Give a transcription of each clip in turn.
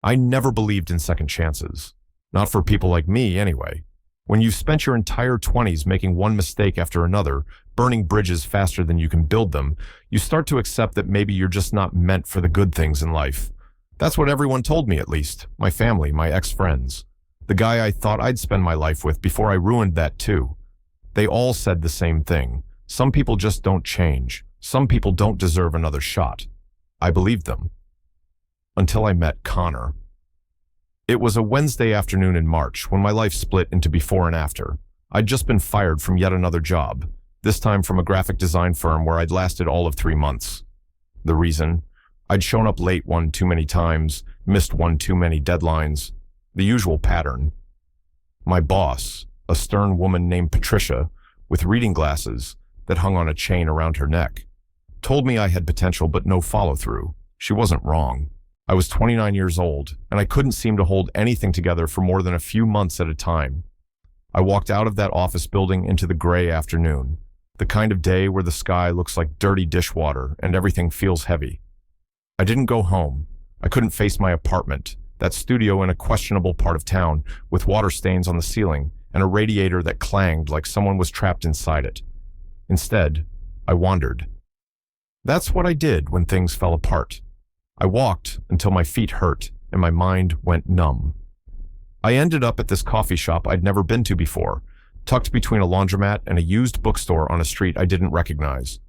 I never believed in second chances. Not for people like me, anyway. When you've spent your entire 20s making one mistake after another, burning bridges faster than you can build them, you start to accept that maybe you're just not meant for the good things in life. That's what everyone told me, at least. My family, my ex-friends. The guy I thought I'd spend my life with before I ruined that too. They all said the same thing. Some people just don't change. Some people don't deserve another shot. I believed them. Until I met Connor. It was a Wednesday afternoon in March when my life split into before and after. I'd just been fired from yet another job, this time from a graphic design firm where I'd lasted all of 3 months. The reason? I'd shown up late one too many times, missed one too many deadlines. The usual pattern. My boss, a stern woman named Patricia, with reading glasses that hung on a chain around her neck, told me I had potential but no follow-through. She wasn't wrong. I was 29 years old, and I couldn't seem to hold anything together for more than a few months at a time. I walked out of that office building into the gray afternoon, the kind of day where the sky looks like dirty dishwater and everything feels heavy. I didn't go home. I couldn't face my apartment, that studio in a questionable part of town with water stains on the ceiling and a radiator that clanged like someone was trapped inside it. Instead, I wandered. That's what I did when things fell apart. I walked until my feet hurt and my mind went numb. I ended up at this coffee shop I'd never been to before, tucked between a laundromat and a used bookstore on a street I didn't recognize.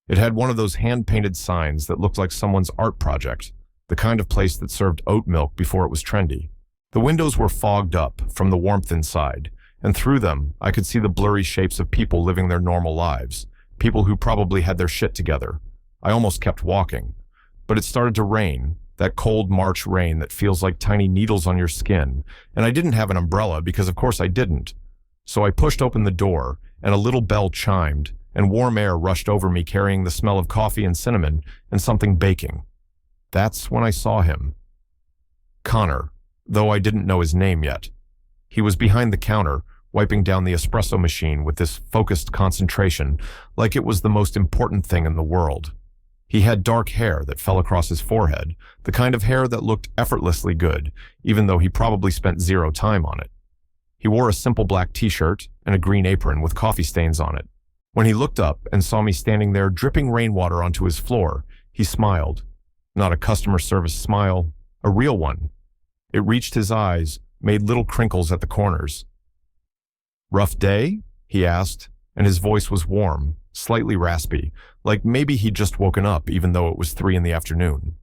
It had one of those hand-painted signs that looked like someone's art project, the kind of place that served oat milk before it was trendy. The windows were fogged up from the warmth inside, and through them I could see the blurry shapes of people living their normal lives, people who probably had their shit together. I almost kept walking. But it started to rain, that cold March rain that feels like tiny needles on your skin, and I didn't have an umbrella because of course I didn't. So I pushed open the door, and a little bell chimed, and warm air rushed over me carrying the smell of coffee and cinnamon and something baking. That's when I saw him. Connor, though I didn't know his name yet. He was behind the counter, wiping down the espresso machine with this focused concentration, like it was the most important thing in the world. He had dark hair that fell across his forehead, the kind of hair that looked effortlessly good, even though he probably spent 0 time on it. He wore a simple black t-shirt and a green apron with coffee stains on it. When he looked up and saw me standing there dripping rainwater onto his floor, he smiled. Not a customer service smile, a real one. It reached his eyes, made little crinkles at the corners. "Rough day?" he asked, and his voice was warm, slightly raspy, like maybe he'd just woken up even though it was 3 in the afternoon.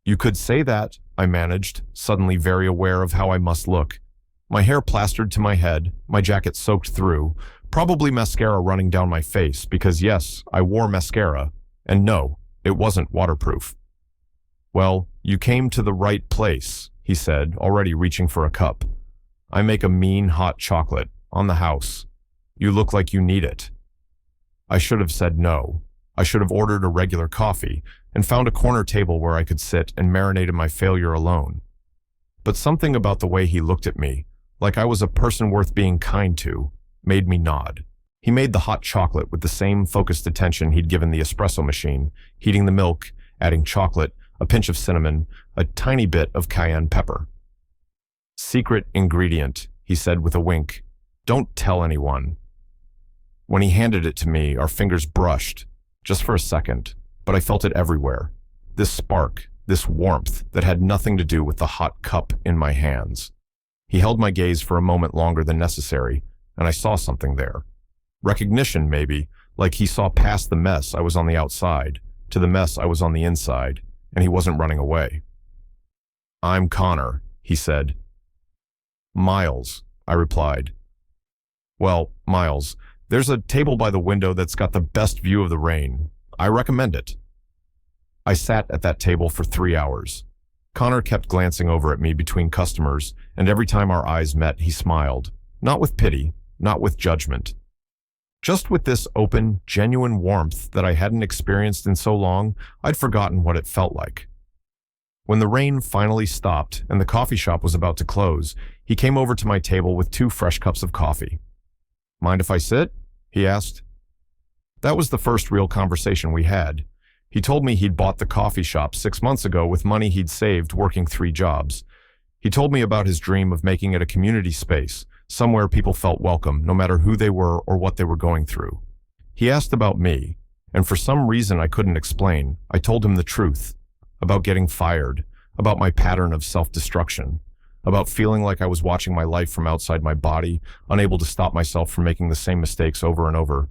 "You could say that," I managed, suddenly very aware of how I must look. My hair plastered to my head, my jacket soaked through, probably mascara running down my face because yes, I wore mascara, and no, it wasn't waterproof. "Well, you came to the right place," he said, already reaching for a cup. "I make a mean hot chocolate, on the house. You look like you need it." I should have said no. I should have ordered a regular coffee and found a corner table where I could sit and marinate in my failure alone. But something about the way he looked at me, like I was a person worth being kind to, made me nod. He made the hot chocolate with the same focused attention he'd given the espresso machine, heating the milk, adding chocolate, a pinch of cinnamon, a tiny bit of cayenne pepper. "Secret ingredient," he said with a wink. "Don't tell anyone." When he handed it to me, our fingers brushed, just for a second, but I felt it everywhere. This spark, this warmth that had nothing to do with the hot cup in my hands. He held my gaze for a moment longer than necessary, and I saw something there. Recognition, maybe, like he saw past the mess I was on the outside, to the mess I was on the inside, and he wasn't running away. "I'm Connor," he said. "Miles," I replied. "Well, Miles, there's a table by the window that's got the best view of the rain. I recommend it." I sat at that table for 3 hours. Connor kept glancing over at me between customers, and every time our eyes met, he smiled. Not with pity, not with judgment. Just with this open, genuine warmth that I hadn't experienced in so long, I'd forgotten what it felt like. When the rain finally stopped and the coffee shop was about to close, he came over to my table with 2 fresh cups of coffee. "Mind if I sit?" he asked. That was the first real conversation we had. He told me he'd bought the coffee shop 6 months ago with money he'd saved working 3 jobs. He told me about his dream of making it a community space, somewhere people felt welcome, no matter who they were or what they were going through. He asked about me, and for some reason I couldn't explain, I told him the truth. About getting fired, about my pattern of self-destruction, about feeling like I was watching my life from outside my body, unable to stop myself from making the same mistakes over and over.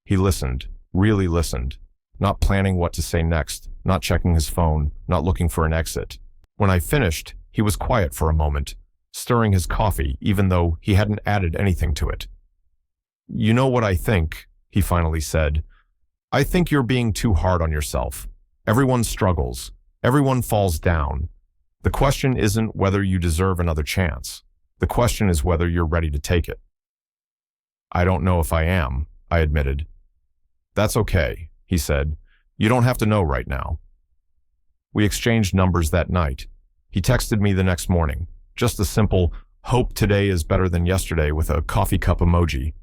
He listened, really listened, not planning what to say next, not checking his phone, not looking for an exit. When I finished, he was quiet for a moment, stirring his coffee even though he hadn't added anything to it. "You know what I think," he finally said. "I think you're being too hard on yourself. Everyone struggles. Everyone falls down. The question isn't whether you deserve another chance. The question is whether you're ready to take it." "I don't know if I am," I admitted. "That's okay," he said. "You don't have to know right now." We exchanged numbers that night. He texted me the next morning, just a simple, "Hope today is better than yesterday," with a coffee cup emoji.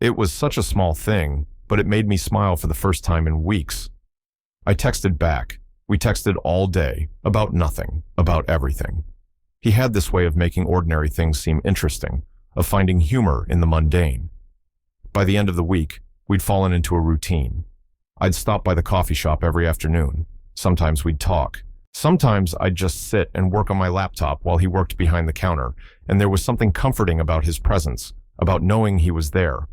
It was such a small thing, but it made me smile for the first time in weeks. I texted back. We texted all day, about nothing, about everything. He had this way of making ordinary things seem interesting, of finding humor in the mundane. By the end of the week, we'd fallen into a routine. I'd stop by the coffee shop every afternoon. Sometimes we'd talk. Sometimes I'd just sit and work on my laptop while he worked behind the counter, and there was something comforting about his presence, about knowing he was there.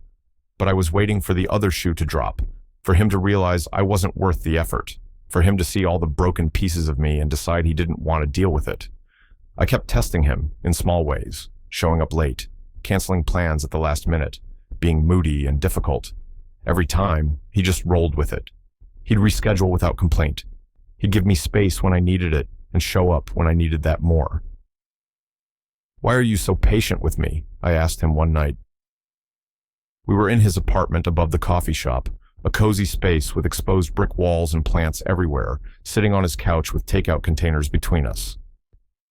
But I was waiting for the other shoe to drop, for him to realize I wasn't worth the effort, for him to see all the broken pieces of me and decide he didn't want to deal with it. I kept testing him in small ways, showing up late, canceling plans at the last minute, being moody and difficult. Every time, he just rolled with it. He'd reschedule without complaint. He'd give me space when I needed it and show up when I needed that more. "Why are you so patient with me?" I asked him one night. We were in his apartment above the coffee shop, a cozy space with exposed brick walls and plants everywhere, sitting on his couch with takeout containers between us.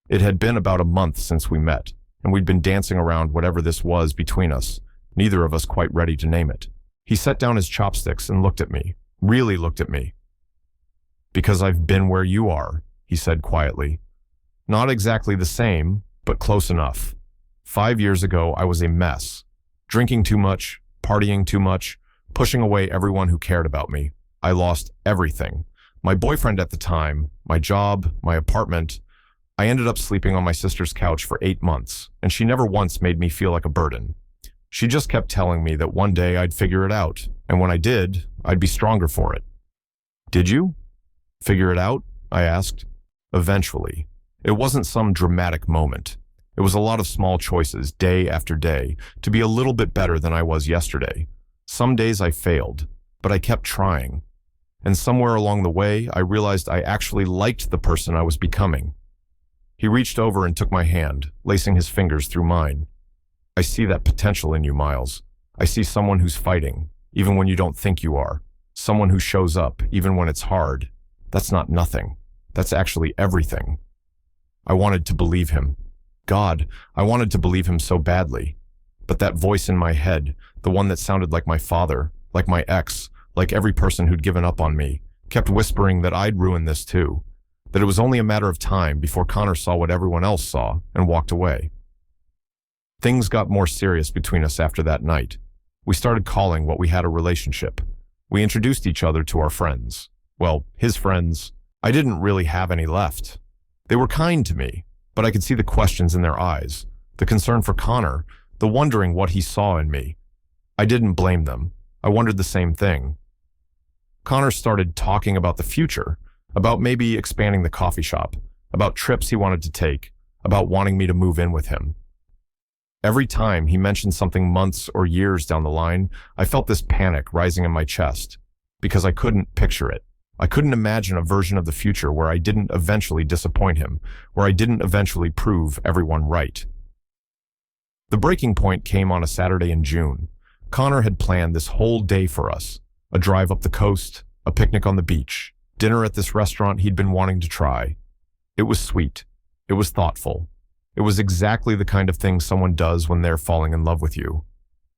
It had been about a month since we met, and we'd been dancing around whatever this was between us, neither of us quite ready to name it. He set down his chopsticks and looked at me, really looked at me. "Because I've been where you are," he said quietly. "Not exactly the same, but close enough. 5 years ago, I was a mess. Drinking too much, partying too much, pushing away everyone who cared about me. I lost everything. My boyfriend at the time, my job, my apartment. I ended up sleeping on my sister's couch for 8 months, and she never once made me feel like a burden. She just kept telling me that one day I'd figure it out, and when I did, I'd be stronger for it." "Did you figure it out?" I asked. "Eventually. It wasn't some dramatic moment. It was a lot of small choices, day after day, to be a little bit better than I was yesterday. Some days I failed, but I kept trying. And somewhere along the way, I realized I actually liked the person I was becoming." He reached over and took my hand, lacing his fingers through mine. "I see that potential in you, Miles. I see someone who's fighting, even when you don't think you are. Someone who shows up, even when it's hard. That's not nothing. That's actually everything." I wanted to believe him. God, I wanted to believe him so badly. But that voice in my head, the one that sounded like my father, like my ex, like every person who'd given up on me, kept whispering that I'd ruin this too, that it was only a matter of time before Connor saw what everyone else saw and walked away. Things got more serious between us after that night. We started calling what we had a relationship. We introduced each other to our friends. Well, his friends. I didn't really have any left. They were kind to me, but I could see the questions in their eyes, the concern for Connor, the wondering what he saw in me. I didn't blame them. I wondered the same thing. Connor started talking about the future, about maybe expanding the coffee shop, about trips he wanted to take, about wanting me to move in with him. Every time he mentioned something months or years down the line, I felt this panic rising in my chest, because I couldn't picture it. I couldn't imagine a version of the future where I didn't eventually disappoint him, where I didn't eventually prove everyone right. The breaking point came on a Saturday in June. Connor had planned this whole day for us, a drive up the coast, a picnic on the beach, dinner at this restaurant he'd been wanting to try. It was sweet. It was thoughtful. It was exactly the kind of thing someone does when they're falling in love with you.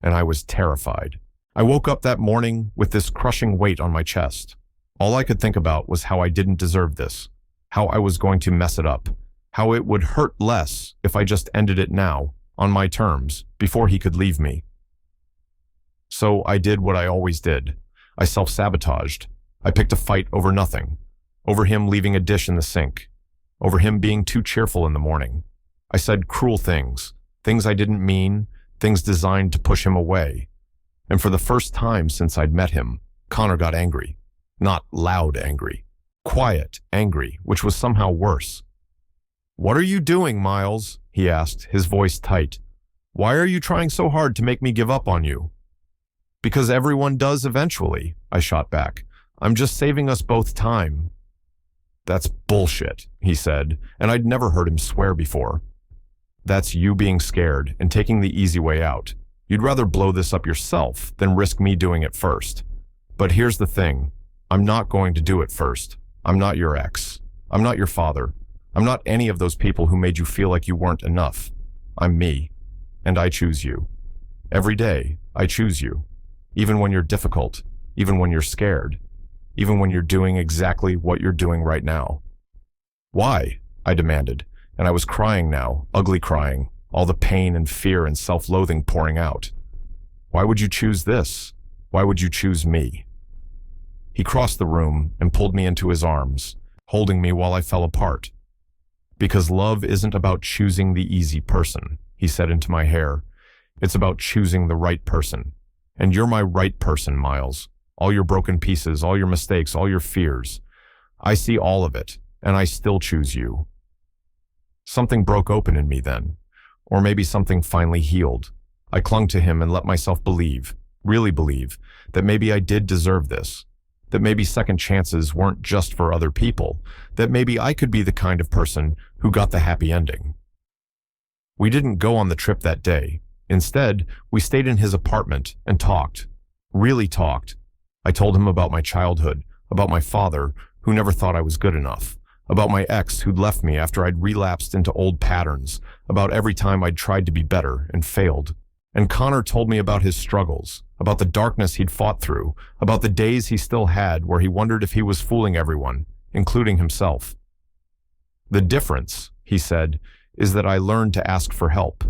And I was terrified. I woke up that morning with this crushing weight on my chest. All I could think about was how I didn't deserve this, how I was going to mess it up, how it would hurt less if I just ended it now, on my terms, before he could leave me. So I did what I always did. I self-sabotaged. I picked a fight over nothing, over him leaving a dish in the sink, over him being too cheerful in the morning. I said cruel things, things I didn't mean, things designed to push him away. And for the first time since I'd met him, Connor got angry. Not loud angry. Quiet angry, which was somehow worse. "What are you doing, Miles?" he asked, his voice tight. "Why are you trying so hard to make me give up on you?" "Because everyone does eventually," I shot back. "I'm just saving us both time." "That's bullshit," he said, and I'd never heard him swear before. "That's you being scared and taking the easy way out. You'd rather blow this up yourself than risk me doing it first. But here's the thing. I'm not going to do it first. I'm not your ex. I'm not your father. I'm not any of those people who made you feel like you weren't enough. I'm me, and I choose you. Every day, I choose you. Even when you're difficult, even when you're scared, even when you're doing exactly what you're doing right now." "Why?" I demanded, and I was crying now, ugly crying, all the pain and fear and self-loathing pouring out. "Why would you choose this? Why would you choose me?" He crossed the room and pulled me into his arms, holding me while I fell apart. "Because love isn't about choosing the easy person," he said into my hair. "It's about choosing the right person. And you're my right person, Miles. All your broken pieces, all your mistakes, all your fears. I see all of it, and I still choose you." Something broke open in me then. Or maybe something finally healed. I clung to him and let myself believe, really believe, that maybe I did deserve this. That maybe second chances weren't just for other people. That maybe I could be the kind of person who got the happy ending. We didn't go on the trip that day. Instead, we stayed in his apartment and talked. Really talked. I told him about my childhood, about my father, who never thought I was good enough, about my ex who'd left me after I'd relapsed into old patterns, about every time I'd tried to be better and failed. And Connor told me about his struggles, about the darkness he'd fought through, about the days he still had where he wondered if he was fooling everyone, including himself. "The difference," he said, "is that I learned to ask for help,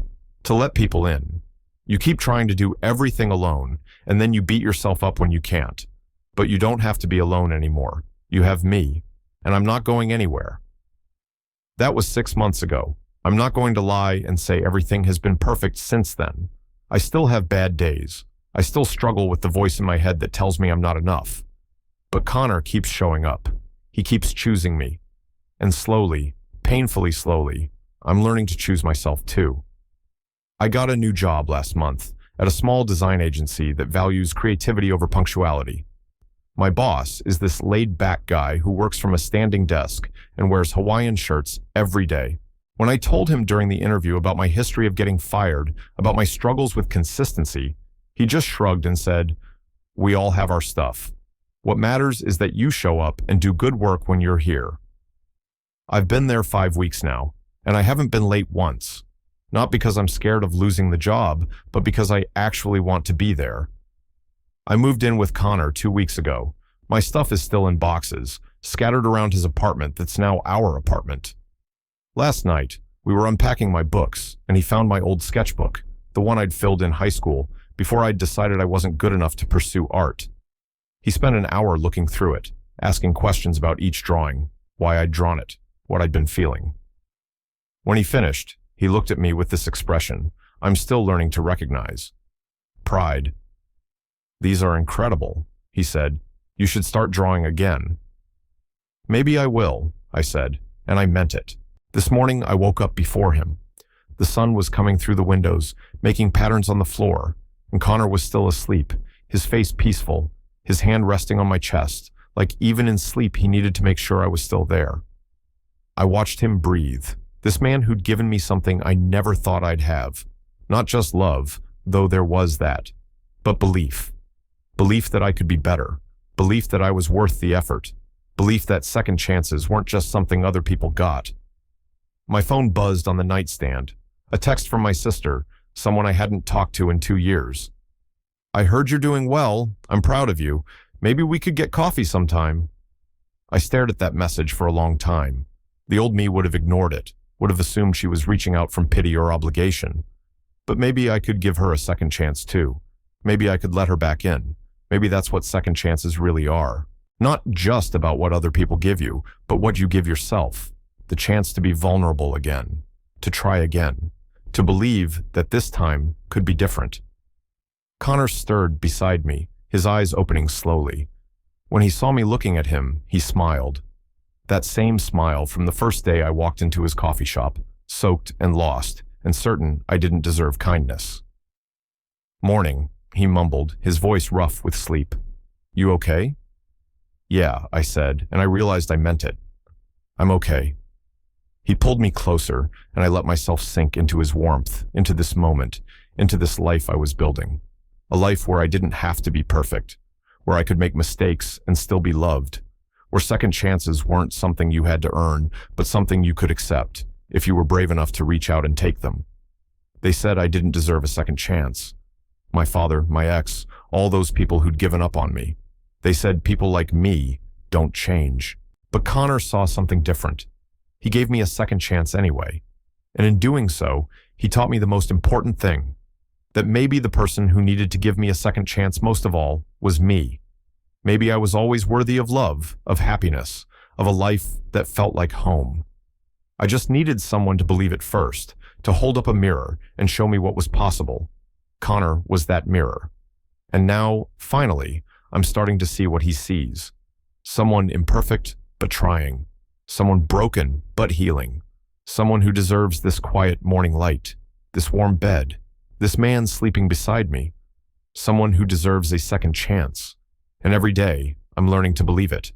to let people in. You keep trying to do everything alone, and then you beat yourself up when you can't. But you don't have to be alone anymore. You have me, and I'm not going anywhere." That was 6 months ago. I'm not going to lie and say everything has been perfect since then. I still have bad days. I still struggle with the voice in my head that tells me I'm not enough. But Connor keeps showing up. He keeps choosing me. And slowly, painfully slowly, I'm learning to choose myself too. I got a new job last month at a small design agency that values creativity over punctuality. My boss is this laid-back guy who works from a standing desk and wears Hawaiian shirts every day. When I told him during the interview about my history of getting fired, about my struggles with consistency, he just shrugged and said, "We all have our stuff. What matters is that you show up and do good work when you're here." I've been there 5 weeks now, and I haven't been late once. Not because I'm scared of losing the job, but because I actually want to be there. I moved in with Connor 2 weeks ago. My stuff is still in boxes, scattered around his apartment that's now our apartment. Last night, we were unpacking my books, and he found my old sketchbook, the one I'd filled in high school, before I'd decided I wasn't good enough to pursue art. He spent an hour looking through it, asking questions about each drawing, why I'd drawn it, what I'd been feeling. When he finished, he looked at me with this expression I'm still learning to recognize. Pride. "These are incredible," he said. "You should start drawing again." "Maybe I will," I said, and I meant it. This morning, I woke up before him. The sun was coming through the windows, making patterns on the floor, and Connor was still asleep, his face peaceful, his hand resting on my chest, like even in sleep he needed to make sure I was still there. I watched him breathe, this man who'd given me something I never thought I'd have. Not just love, though there was that, but belief. Belief that I could be better, belief that I was worth the effort, belief that second chances weren't just something other people got. My phone buzzed on the nightstand, a text from my sister, someone I hadn't talked to in 2 years. "I heard you're doing well. I'm proud of you. Maybe we could get coffee sometime." I stared at that message for a long time. The old me would have ignored it, would have assumed she was reaching out from pity or obligation. But maybe I could give her a second chance too. Maybe I could let her back in. Maybe that's what second chances really are. Not just about what other people give you, but what you give yourself. The chance to be vulnerable again, to try again, to believe that this time could be different. Connor stirred beside me, his eyes opening slowly. When he saw me looking at him, he smiled. That same smile from the first day I walked into his coffee shop, soaked and lost, and certain I didn't deserve kindness. "Morning," he mumbled, his voice rough with sleep. "You okay?" "Yeah," I said, and I realized I meant it. "I'm okay." He pulled me closer, and I let myself sink into his warmth, into this moment, into this life I was building. A life where I didn't have to be perfect, where I could make mistakes and still be loved, where second chances weren't something you had to earn, but something you could accept, if you were brave enough to reach out and take them. They said I didn't deserve a second chance. My father, my ex, all those people who'd given up on me. They said people like me don't change. But Connor saw something different. He gave me a second chance anyway. And in doing so, he taught me the most important thing, that maybe the person who needed to give me a second chance most of all was me. Maybe I was always worthy of love, of happiness, of a life that felt like home. I just needed someone to believe it first, to hold up a mirror and show me what was possible. Connor was that mirror. And now, finally, I'm starting to see what he sees. Someone imperfect, but trying. Someone broken, but healing. Someone who deserves this quiet morning light, this warm bed, this man sleeping beside me. Someone who deserves a second chance. And every day, I'm learning to believe it.